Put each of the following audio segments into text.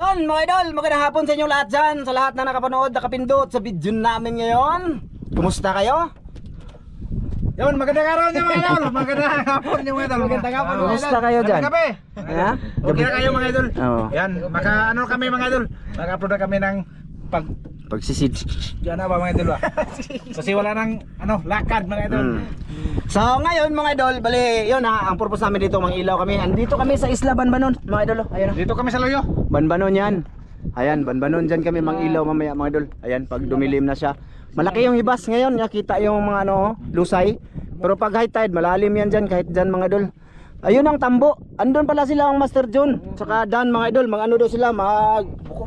Yan mga idol, magandang hapon sa inyo lahat dyan. Sa lahat na nakapanood, nakapindot sa video namin ngayon. Kumusta kayo? Yun, magandang araw niyo mga idol. Magandang hapon niyo mga idol. Magandang hapon. Kumusta kayo dyan? Gabi. Ha? Okay na kayo mga idol. Oo. Yan, ano kami mga idol. Mag-upload na kami ng Pagsisid. Yan na ba mga idol ba? Kasi wala nang lakad mga idol. So ngayon mga idol, bali yun ha, ang purpose namin dito mangilaw kami. Andito kami sa Isla Banbanon mga idol. Ayun ha. Dito kami sa Loyo. Banbanon yan. Ayan, Banbanon dyan kami mangilaw mamaya mga idol. Ayan, pag dumilim na siya. Malaki yung hibas ngayon, nakita yung mga lusay. Pero pag high tide, malalim yan dyan kahit dyan mga idol. Ayun ang tambo. Andun pala sila ang Master John. Saka Dan mga idol, mag-ano daw sila,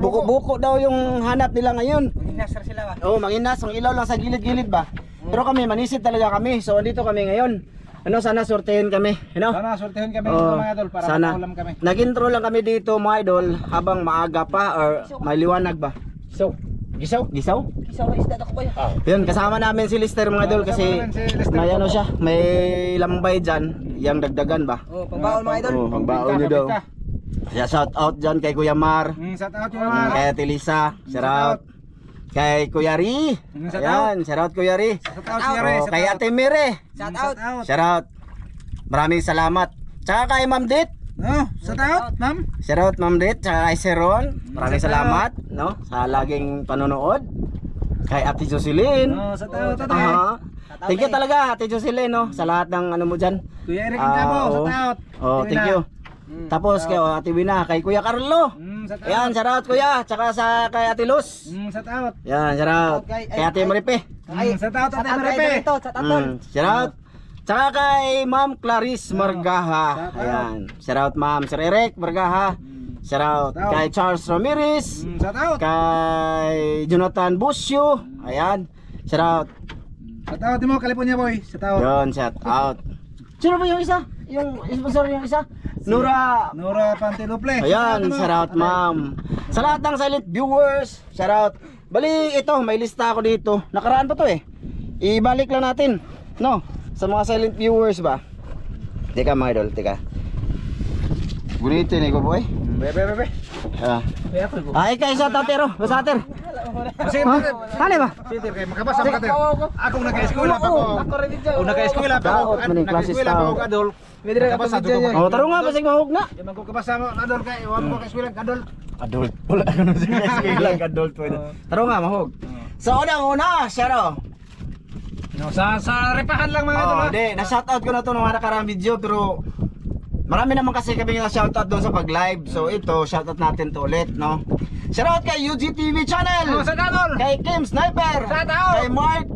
buko-buko daw yung hanap nila ngayon. Manginasar sila ba? Oo, manginas, ang ilaw lang sa gilid-gilid ba. Pero kami, manisid talaga kami. So andito kami ngayon. Sana sortehin kami, Sana sortehin kami dito mga idol para makaulam kami. Nag-intro lang kami dito mga idol habang maaga pa or may liwanag ba. So, Gisaw? Gisaw na isda ako ba yun? Yun, kasama namin si Lister mga idol kasi may siya, may lambay dyan, yung dagdagan ba? Pangbaon mga idol. Pangbaon nyo daw. Kaya shout out dyan kay Kuya Mar, Shout out yung kay Ate Lisa, shout out. Kay Kuya Ri, ayan, shout out Kuya Ri. Kay Ate Mire, Shout out. shout out. Maraming salamat. Tsaka kay Ma'am Dit. Shout out, ma'am. Shout out Ma'am Dit, tsaka kay Sir Ron. Maraming salamat sa laging panonood. Kay Ate Jocelyn. Shout out, Thank you talaga Ate Jocelyn sa lahat ng ano mo dyan. Kuya Eric Incabo, shout out. Thank you. Tapos kay Ate Wina, kay Kuya Carlo. Ayan, shout out Kuya. Tsaka kay Ate Luz. Shout out. Yan, shout out. Kay Ate Maripe. Shout out Ate Maripe. Shout out. Tsaka kay Ma'am Clarice Margaha. Ayan. Shout out Ma'am Sir Eric Margaha. Shout out kay Charles Ramirez. Shout out. Kay Jonathan Busio. Ayan. Shout out. Shout out mo California boy. Shout out. Yon, shout out. Sino ba yung isa? Yung sponsor yung isa? Nora. Nora Pantiluple. Ayan, shout out ma'am. Sa lahat ng silent viewers, shout out. Bali ito, may lista ako dito. Nakaraan pa to eh. Ibalik lang natin. Sa mga silent viewers ba? Teka mga idol, teka. Gunitin eh ko boy. Bebe. Ay kay shout out pero, basater. Sige, Tali ba? sige kay makabasa ka din. Ako nag-eskwela pa ko. O nag-eskwela pa ko. Nag-eskwela pa ko adol. Makabasa to ko. Taro nga basig mahug na. Di man ko kabasa mo adol kay wag mo ka-eskwela adol. Adult. Wala ka na sige lang adult pwede. Taro nga mahug. So una, Sharo. Sa repahan lang mga idol. Hindi, na-shoutout ko na to nung nakaraang video pero marami naman kasi kami na-shoutout doon sa pag-live. So ito, shoutout natin to ulit, Shoutout kay UGTV channel. Sa idol. Kay Kim Sniper. Shoutout. Kay Mark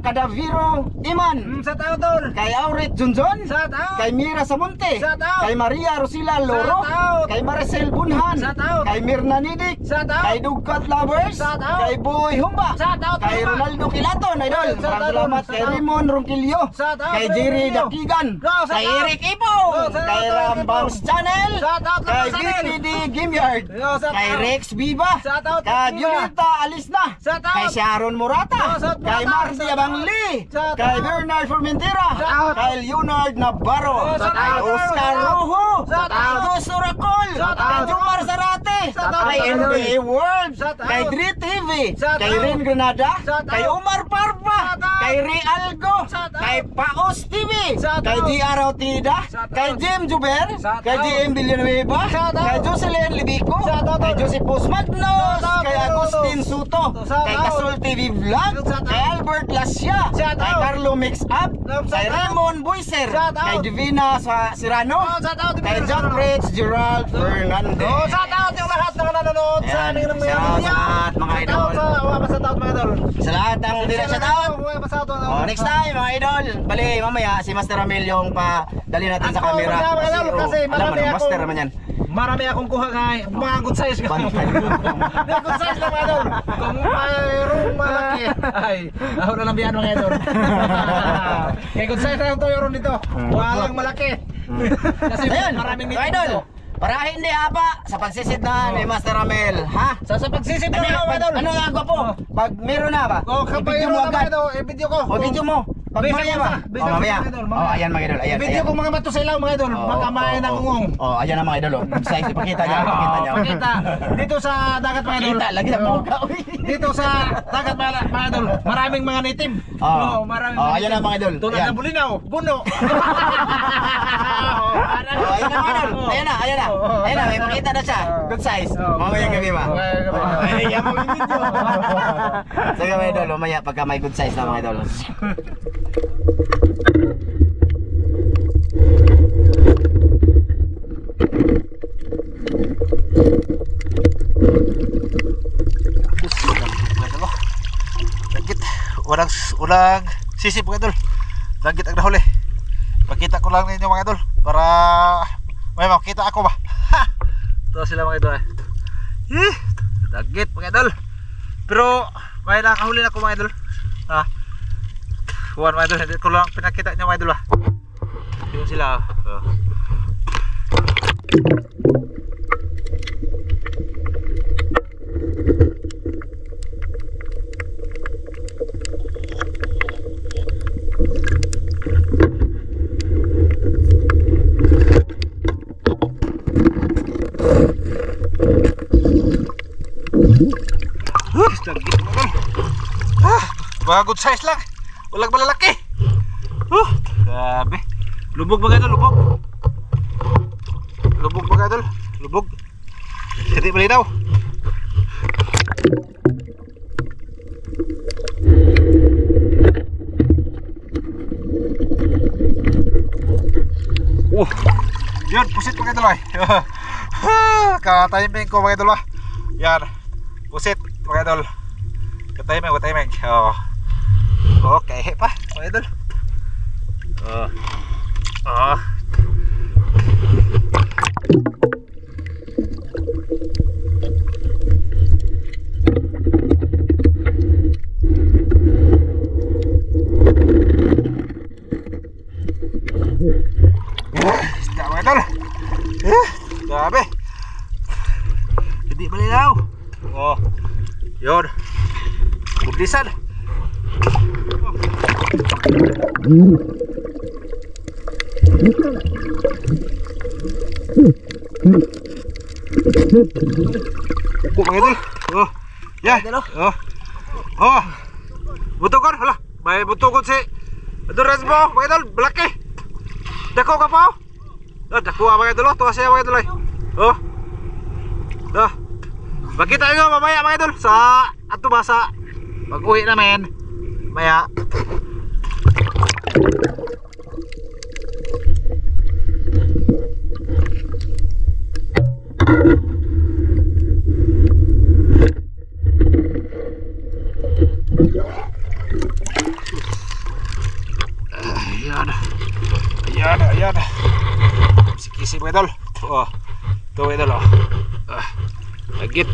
Cadaviro Iman. Sa idol. Kay Aurit Junjon. Shoutout. Kay Mira Samonte. Shoutout. Kay Maria Rosila Loro. Shoutout. Kay Maricel Bunhan. Shoutout. Kay Mirna Nidik. Shoutout. Kay Dugkat Lovers. Shoutout. Kay Boy Humba. Shoutout, Kay Humba. Ronaldo Kilaton, idol. Shoutout. Maraming salamat. Kay Shoutout. Raymond Ronquillo. Shoutout, Kay Jerry Ronquillo. Dakigan. Shoutout. Kay Eric Ipo. Shoutout, Kay Rambangs Channel. Shoutout, Kay Rambangs Channel. BPD Game Yard. Shoutout. Kay Rex Viva. Shoutout, Kay Rex Viva. Violeta Alisna. Shoutout. Kay Sharon Morata. Shoutout, Kay Morata. Marcia Shoutout. Bangli. Shoutout. Kay Bernard Formentera. Shoutout. Kay Leonard Navarro. Shoutout. Kay Oscar Rojo. Shoutout. Kay Gus Oracol. Shoutout. Kay Jumar Zarate. Shoutout. Kay NBA World. Shoutout. Kay Dri TV. Shoutout. Kay Rin Granada. Shoutout. Kay Omar Parpa. Shoutout. Kay Ray Algo. Shoutout. Kay Paos TV. Shoutout. Kay GR Autida. Shoutout. Kay Jim Juber. Shoutout. Kay GM Villanueva. Shoutout. Kay Jocelyn Libico. Shoutout. Kay Joseph Magnos. Shoutout. Kay Agustin Suto. Shoutout. Kay Kasol TV Vlog. Shoutout. Kay Albert Lasya. Shoutout. Kay Carlo Mix Up. Shoutout. Kay Raymond Buiser. Shoutout. Kay Divina Sirano. Shoutout. Kay John Rich Gerald Fernandez. Shout out yung lahat ng nanonood sa Ayan, aming ng mga shout out sa lahat, mga idol. Shout out mga idol. Sa lahat ng hindi na shout out. Shout out. Next time mga idol. Bali mamaya si Master Ramil yung dali natin sa Ako, camera. mga idol, kasi alam mo marami na, akong- Master naman yan. Marami akong kuha nga mga good size ka. Bantay. Good size lang mga idol. Kung mayroong malaki. Ay, ako na lang biyan mga idol. Kaya good size lang ito yung dito. Walang malaki. Kasi Ayun, maraming mga meeting idol. dito. Para hindi apa sa pagsisid na ni Master Ramil, ha? Sa pagsisip na mga idol. Ano nga po? Pag meron na ba? O I-video kapayro mo na agad. mga idol, i-video ko. O video mo. pag Bisa mamaya mo ba? sa- bisa Oh, mo mamaya. sa, mga idol, Oh, mamaya. ayan mga idol, ayan. Video ko mga bato sa ilaw mga idol. Baka may nangungong. Oh, ayan na mga idol. Oh. Good size, ipakita niya, ipakita niya. Pakita. Dito sa dagat mga idol. Pakita, lagi na mukha. Dito sa dagat mga idol. Maraming mga native. Oh, maraming oh, mga ayan na native. mga idol. Tulad Ayan. ng bulinaw, buno. Oh, ayan na mga idol. Ayan na, ayan na. Ayan na, may pakita na siya. Good size. Mamaya gabi ba? Mamaya gabi. Oh, ay, yan mo yung video. Sige mga idol, mamaya pagka may good size na mga idol. Dagit, walang sisip mga idol. Dagit ang nahuli. Pakita ko lang ninyo mga idol para may makita ako ba. Ha! Ito sila mga idol. Dagit mga idol. Pero may nakahuli na ako mga idol. Ha. Kuwan mga idol, hindi ko lang pinakita niyo mga idol ba. Yung sila. Bagod size lang. Walang malalaki. Grabe. Lubog mga idol, lubog. Lubog mga idol, lubog. Hindi malinaw. Yun, pusit mga idol ay. Ka-timing ko mga idol ah. Yan. Pusit mga idol. Ka-timing, ka-timing. Okay pa mga idol. Isda mga idol. Grabe. Hindi malinaw. Yun. Bublisan. Upo mga idol. Yan. Butukon. Hala. May butukon si Aduras mo mga idol. Balaki. Dako ka po. Dako mga idol. Tuwa siya mga idol. Makita nyo mamaya mga idol sa ato ba sa pag-uwi namin maya. Ayan. Kisi-kisi mga idol. Ito mga idol. Agit.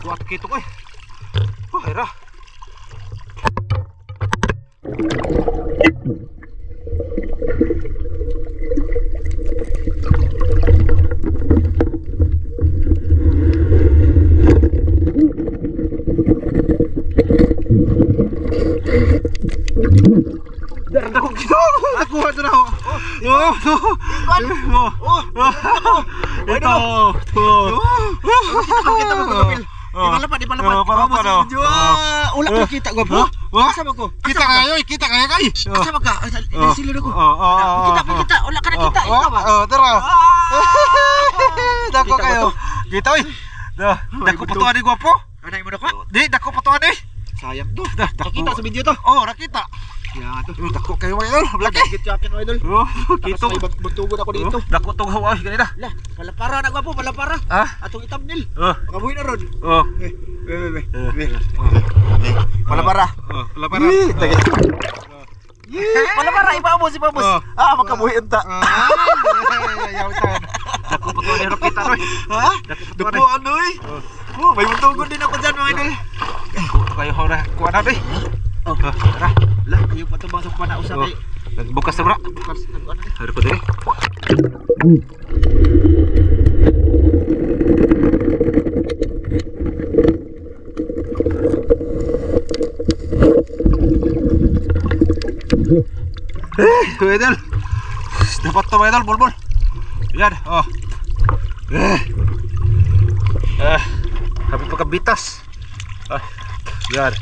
Kuat gitu koy. Hera. Darda ko gitu. Nakuha ito na ako. Ito. Ipalapad. Oh. Ulah ko kita gua po. Kasama ko. Kita kaya kay. Kasama ka. Silid ako. Oh. Kita. Ulah ka na kita. Ikaw ba? Tara. Dako kayo. Kita oy. Dako patuan ni gwapo. Anay mo na ko? Di dako patuan ni. Sayang to. Nakita sa video to. Oh, nakita. Ya to. Dako kayo mga idol. Laki. Git yakin mo idol. Oh, Kito. kito. Butugod ako dito. Dako tong hawa ganina. Lah, palapara na gwapo, palapara. Ah? Atong itamnil. Oh. Kabuhi na ron. Oh. Palapara. Palapara. Palapara ipabos. Oh. Makabuhi unta. Ayaw tan. Dako patuan ni kita oy. Ha? Dako Dupo anoy. Oh, may butugod din ako dyan mga idol. Kayo hora kuan na be. Oh, Tara. lah, ayo patubang sa pana usap ay. Nagbukas na bra. Bukas nag-ano ni. Hari ko dire. Idol. Dapat to idol, bol. Yan, oh. Habis pagkabitas. Yan.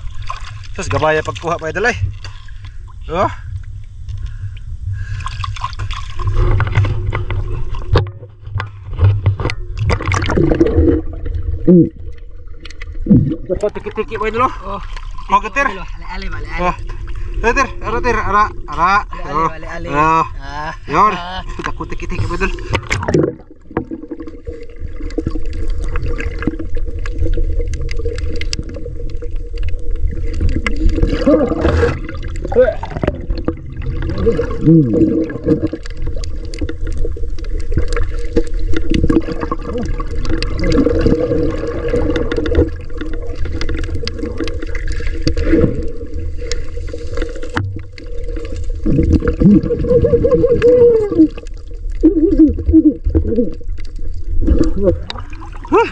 Terus gabaya pagkuha pa idol ay. Oh. Dapat tiki-tiki pa idol oh. Mau getir? Ale. Oh. Getir, ara. Ale. Oh. Yon. Aku tiki-tiki pa idol.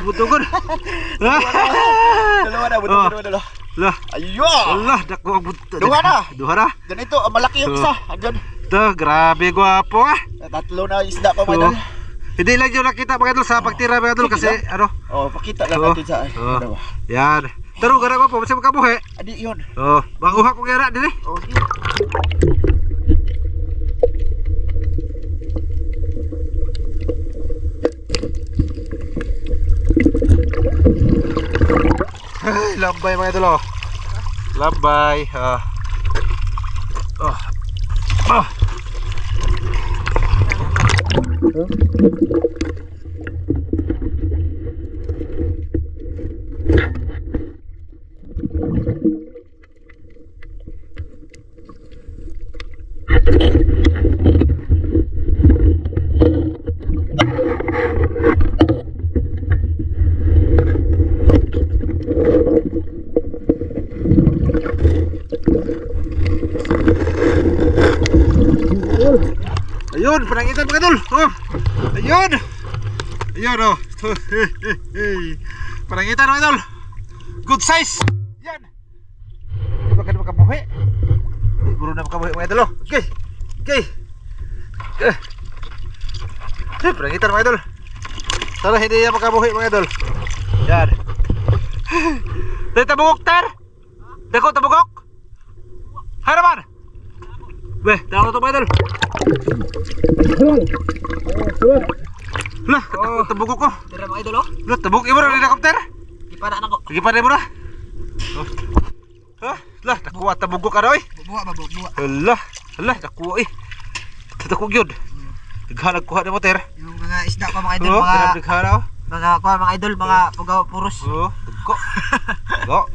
Butugod. Dalawa na, butugod dalawa. Lah, Ayo. Allah dako ang Duha na. Duha. Ganito, malaki yung isa. Andyan. Tuh, grabe gwapo ah. Tatlo na isda pa mga idol. Hindi lang yung nakita mga idol sa pagtira mga idol kasi ano. Oh, pakita lang natin sa dalawa. Yan. Pero gara gwapo, masih makabuhi. Adi yun. Oh, banguha ko gara din eh. Oh, Ay, lambay mga idol oh. Lambay. Ayun, panangitan mga idol. Oh. Ayun. Ayun oh. Panangitan mga idol. Good size. Yan. Di ba ka na makabuhi? Siguro na makabuhi mga idol oh. Okay. Panangitan mga idol. Sana hindi yan makabuhi mga idol. Yan. Dito tabugok ter. Dako tabugok. Haraman. Beh, tawag to mga idol. Lah, tabugok ko. tira mga idol oh. Lah, tabugok mo na helicopter. Ipada na ko. Sige pa mo na. Lah, nakuha tabugok ka na oy. Buwa. Lah, nakuha eh. Tatakog yun. Naghalag kuha na mo ter. Yung mga isda pa mga idol, mga idol, mga pugaw puros. Oh, go.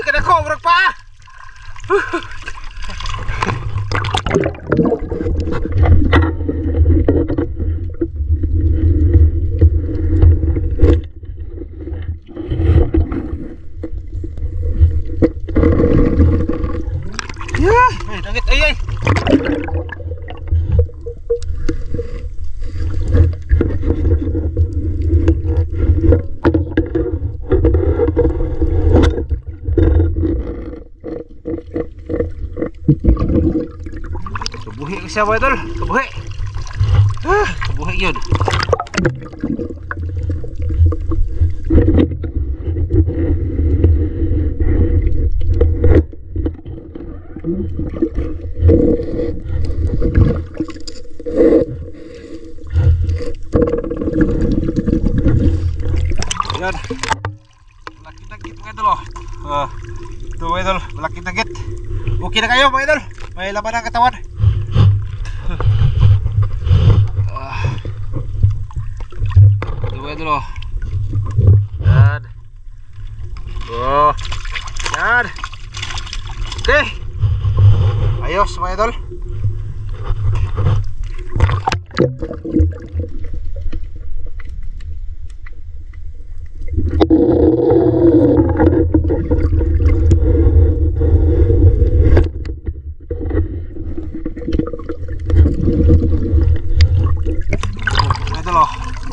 Kada ko murag pa. Dangit ay. siya mga idol. Kabuhi. Kabuhi yun. Yan. Malaking tanggit mga idol oh. Ito mga idol, malaking tanggit. Okay na kayo mga idol. May laman ang katawan. Ito mga idol oh. Yan. Oh. Yan. Okay. Ayos mga idol.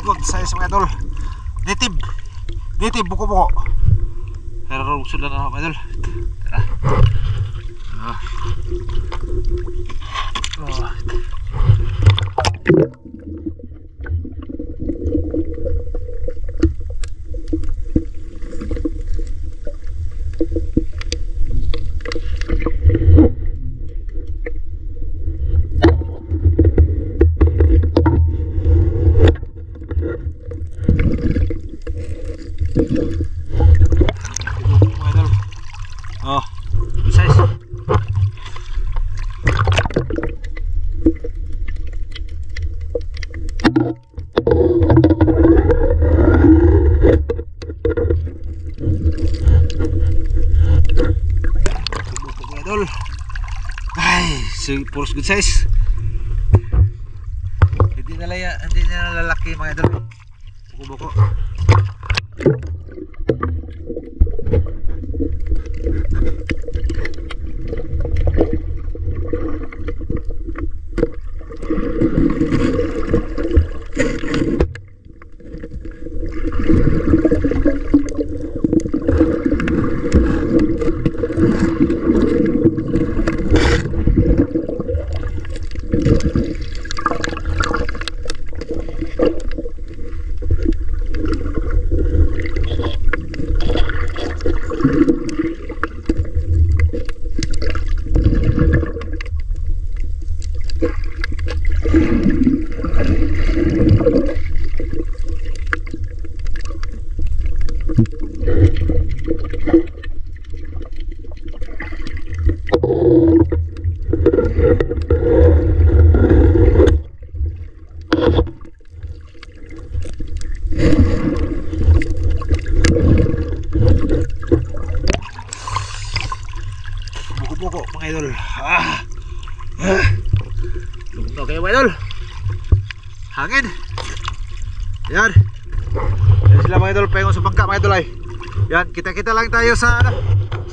Good size mga idol. Native buko-buko. Pero sudah na mga idol. Tara. Oh, good size. Idol. Ay, puro good size. Hindi na lalaki mga idol. Buko-buko. Buko-buko mga idol. Okay mga idol. Hangin. Yan. Yan sila mga idol. Pahingon sa bangka mga idol ay. Yan. Kita-kita lang tayo sa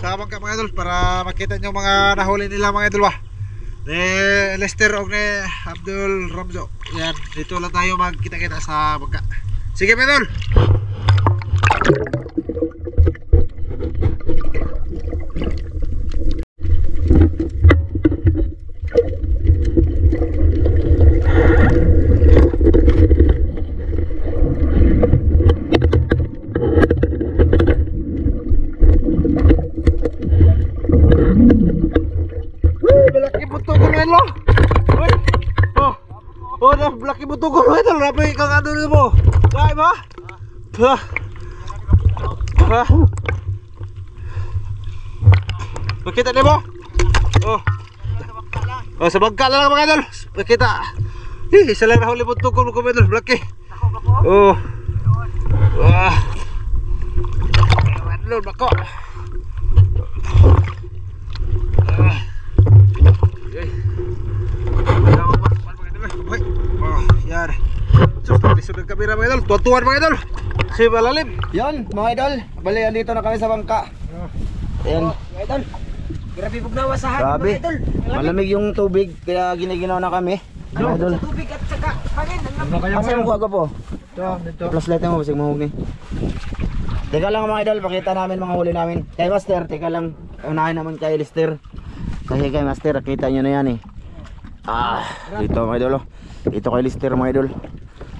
bangka mga idol para makita nyo mga nahuli nila mga idol ba. Ni Lester o ni Abdul Ramzo. Yan. Dito lang tayo magkita-kita sa bangka. Sige mga idol. Laki mo tugon mo ito, rapi kang ano nito mo. Kaya ba? Makita niyo mo? Oh, sa bangka lang mga idol. Makita. Isa lang nahuli mo tugon mo mga idol, laki. Oh. Ano bako? Yan. Sus, lisod ng kamera mga idol. Tuwan-tuwan mga idol. Kasi malalim. Yan mga idol, bali andito na kami sa bangka. Ayan. Mga idol, grabe bugnawa sa hangin Grabe. mga idol. Malamig yung tubig kaya giniginaw na kami. Mga idol. Sa tubig at saka hangin. Asa mo ko po? Flashlight mo basig mahug ni. Teka lang mga idol, pakita namin mga huli namin. Kay Master, teka lang. Unahin naman kay Lester. Kasi kay Master, kita nyo na yan eh. Dito mga idol oh. Dito kay Lister mga idol.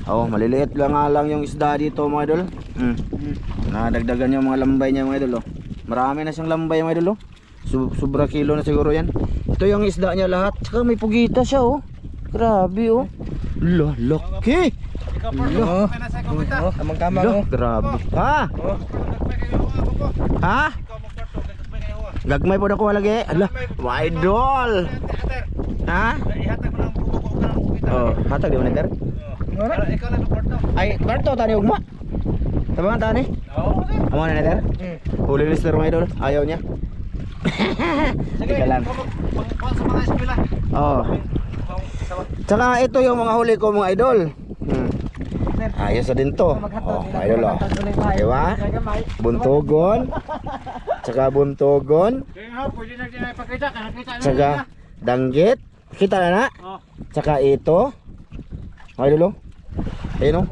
Oh, maliliit lang nga lang yung isda dito mga idol. Nadagdagan yung mga lambay niya mga idol oh. Marami na siyang lambay mga idol oh. Sobra kilo na siguro yan. Ito yung isda niya lahat. Tsaka may pugita siya oh. Grabe oh. Laki. Amang-kamang oh. Grabe. Ha? Gagmay po na ko lagi. Ala, mga idol. Ha? Oh, hatag di man iter. Ay, barto tani ugma. Tabangan tani. Amo na iter. Huli Lister mga idol. Ayaw niya. Sige lang. Oh. Tsaka ito yung mga huli ko mga idol. Ayos na din to. Oh, mga idol oh. Diba? Buntogon. Tsaka buntogon. Tsaka danggit. Kita na na. Tsaka ito. Mga idol oh. Ayun oh.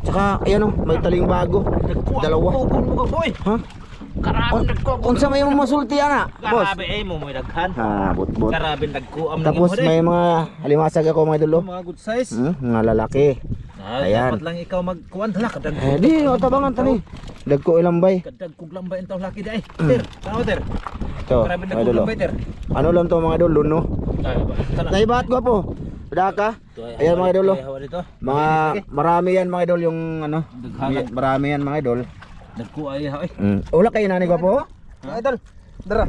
Tsaka ayan oh, may taling bago. Dalawa. Ha? Unsa may masulti ana, boss? Karabi ay mo may daghan. Ha, bot. Karabin dagkuam Tapos may mga halimasag ako mga idol oh. mga good size. Mga lalaki. Ayan. Dapat lang ikaw magkuan hala kadag. Di o tabangan tani. Dagko ilambay. Kadag kog lambay entaw laki di ay. Ter, tao ter. Ito, Karabin mga dagkog idol oh. lambay ter. Ano lang to mga idol, luno. Naibahat ko po. Pada ka? Ayan mga idol oh. Mga marami yan mga idol yung ano. Marami yan mga idol. Dagko ay ha ay. Ula kayo nani ko po. Mga idol. Dara.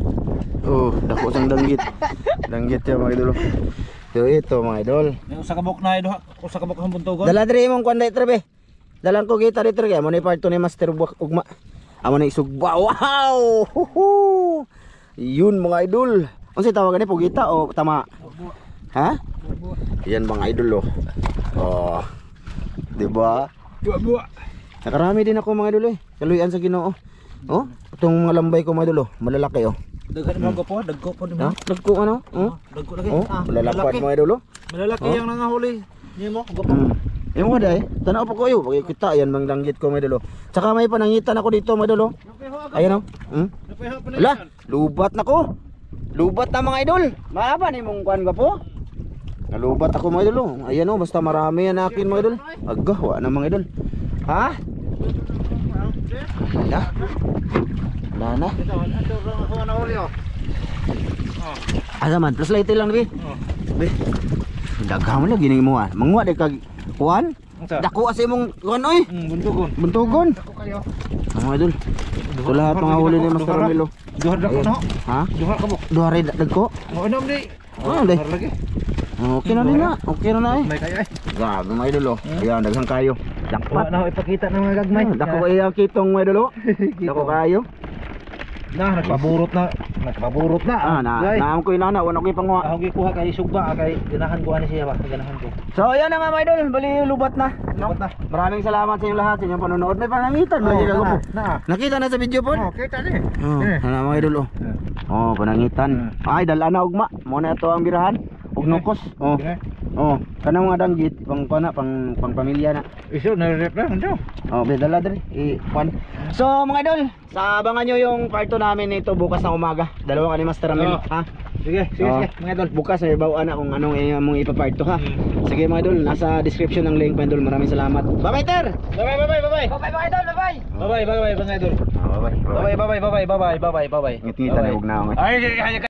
Oh, dako sang danggit. Danggit ya mga idol. So ito mga idol. May usa ka bok na ay duha. Usa ka bok ang buntogon. Dala diri imong kuan dai trebe. Dalan ko kita dito kay amo ni part ni Master Buak ugma. Amo ni isugba. Wow! Huhu! Yun mga idol. Unsay tawagan ni pugita o tama? Ha? Yan mga idol oh. Oh. Di ba? Buwa. Nakarami din ako mga idol eh. Kaluyan sa Ginoo. Oh, itong mga lambay ko mga idol oh, malalaki oh. Daghan mo po, dagko po Ha? Dagko ano? Oh. Dagko lagi. Oh, malalapad mga idol oh. Malalaki Oh. yang nangahuli. Nimo gopo. Yung mga day, tanaw pa ko yun. Pag kita, yan mang danggit ko mga idol oh. Tsaka may panangitan ako dito mga idol oh. Ayan oh. Wala, lubat na ko. Lubat na mga idol. Mahaba ni mong kuan ka po. Nalubat ako mga idol oh. Ayan oh, basta marami yan akin mga idol. Agah, wala na mga idol. Ha? Wala. Wala na. Asa man, plus light lang nabi. Be. Daghang lagi ning mo ah. Mangwa de kag kuan. Dako asa imong kuan oy. Buntugon. Buntugon. Dako kayo. Mga idol. Ito lahat mga huli ni Master Ramilo. Duha dako no. Ha? Duha ka mo. Duha rin dagko. Mo inom di. Ano day? lagi. Okay na rin na. Okay na na eh. May kayo ay. Grabe mga idol oh. Ayan, daghang kayo. Wa Dakpat. na ipakita ng mga gagmay. Dako kayo ang kitong mga idol oh. Dako kayo. Nagpaburot na. Naam ko inana, wala ko ipangwa. Ako gikuha kay sugba kay ganahan ko ani siya ba, ganahan ko. So ayan na nga mga idol, bali lubat na. Lubat na. Maraming salamat sa inyong lahat sa inyong panonood. May panangitan lagi ka po. Nakita na sa video po. Kita ni. Ano mga idol oh. Oh, panangitan. Ay dala na ugma. Mo na ito ang birahan. Ug nukos. Oh. Oh, kanang mga danggit pang pamilya na. Iso na rep na ndio. Oh, may dala diri. Kwan. So mga idol, sa abangan nyo yung part 2 namin nito bukas ng umaga. Dalawa ka ni Master Ramil, ha? Sige, Mga idol, bukas may bawaan na kung anong mong ipapart 2 ha. Sige mga idol, nasa description ng link mga idol. Maraming salamat. Bye-bye Ter. Bye mga idol, bye. Bye mga idol. Bye-bye. Bye. Ngiti tayo na. Ay,